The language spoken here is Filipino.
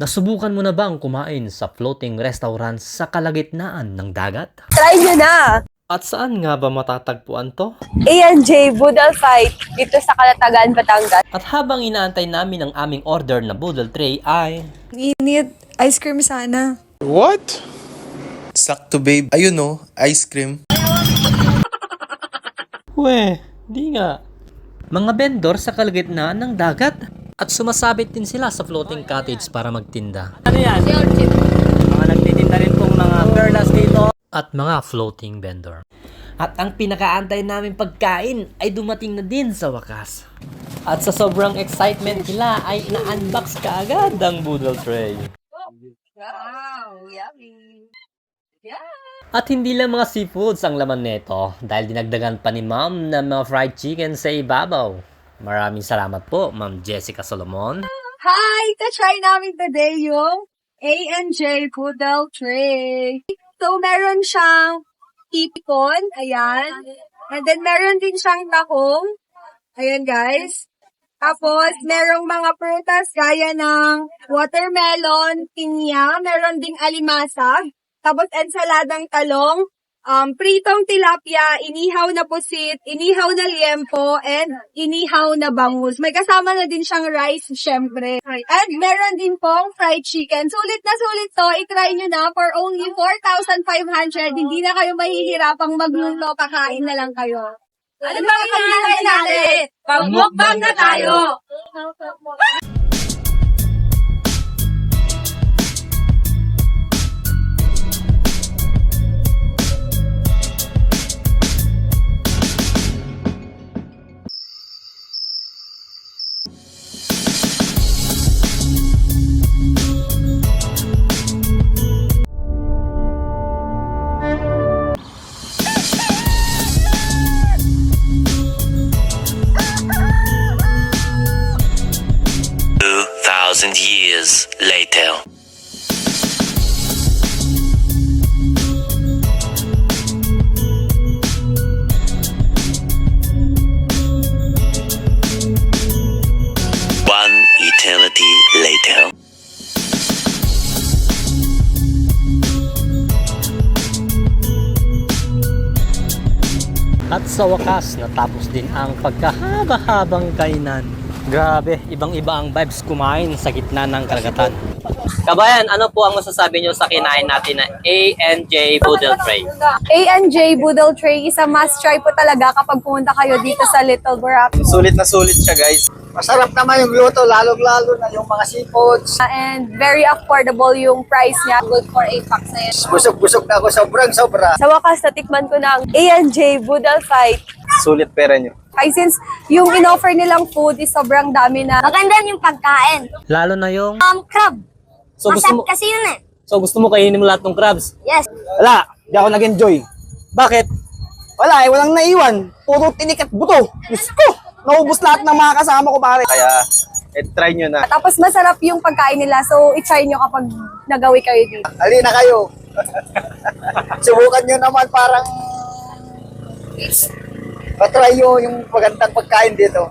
Nasubukan mo na bang kumain sa floating restaurant sa kalagitnaan ng dagat? Try nyo na! At saan nga ba matatagpuan to? A&J Boodle Fight dito sa Calatagan, Batangas. At habang inaantay namin ang aming order na boodle tray ay... Init. Ice cream sana. What? Sakto babe. Ayun no, ice cream. Weh, di nga. Mga vendor sa kalagitnaan ng dagat. At sumasabit din sila sa floating cottage para magtinda. Ano yan? Mga nagtitinda rin pong mga perlas dito. At mga floating vendor. At ang pinakaantay namin pagkain ay dumating na din sa wakas. At sa sobrang excitement nila ay na-unbox kaagad ang boodle tray. Wow, yummy! Yeah. At hindi lang mga seafoods ang laman nito dahil dinagdagan pa ni Ma'am ng mga fried chicken sa ibabaw. Maraming salamat po, Ma'am Jessica Solomon. Hi! Ta-try namin today yung A&J Boodle Tray. So, meron siyang tipon, ayan. And then, meron din siyang takong. Ayan, guys. Tapos, merong mga prutas gaya ng watermelon, pinya, meron ding alimasa. Tapos, ensaladang talong, pritong tilapia, inihaw na pusit, inihaw na liempo, and inihaw na bangus. May kasama na din siyang rice, syempre. And meron din pong fried chicken. Sulit na sulit to. I-try nyo na for only 4,500. Hindi na kayo mahihirapang magluto. Kakain na lang kayo. Ano ba kakain natin? Pag-mukbang na tayo! Years later. One eternity later. At sa wakas, natapos din ang pagkahaba-habang kainan. Grabe, ibang-iba ang vibes kumain sa gitna ng karagatan. Kabayan, ano po ang masasabi nyo sa kinain natin na A&J Boodle Tray? A&J Boodle Tray is a must try po talaga kapag pumunta kayo dito sa Little Boracay. Sulit na sulit siya guys. Masarap naman yung luto, lalo-lalo na yung mga seafoods. And very affordable yung price niya. Good for 8 packs na yan. Busog-busog na ako, sobrang-sobra. Sa wakas, natikman ko ng A&J Boodle Fight. Sulit pera nyo. Ay, since yung in-offer nilang food is sobrang dami na. Maganda yung pagkain. Lalo na yung... Crab. So Masarap kasi yun eh. gusto mo kainin mo lahat ng crabs? Yes. Wala, di ako nag-enjoy. Bakit? Wala walang naiwan. Puro tinik at buto. Diyos ko, naubos lahat ng mga kasama ko pare. Kaya, try nyo na. Tapos masarap yung pagkain nila. So, i-try nyo kapag nagawi kayo dito. Halina kayo. Subukan nyo naman parang patry nyo yung magandang pagkain dito.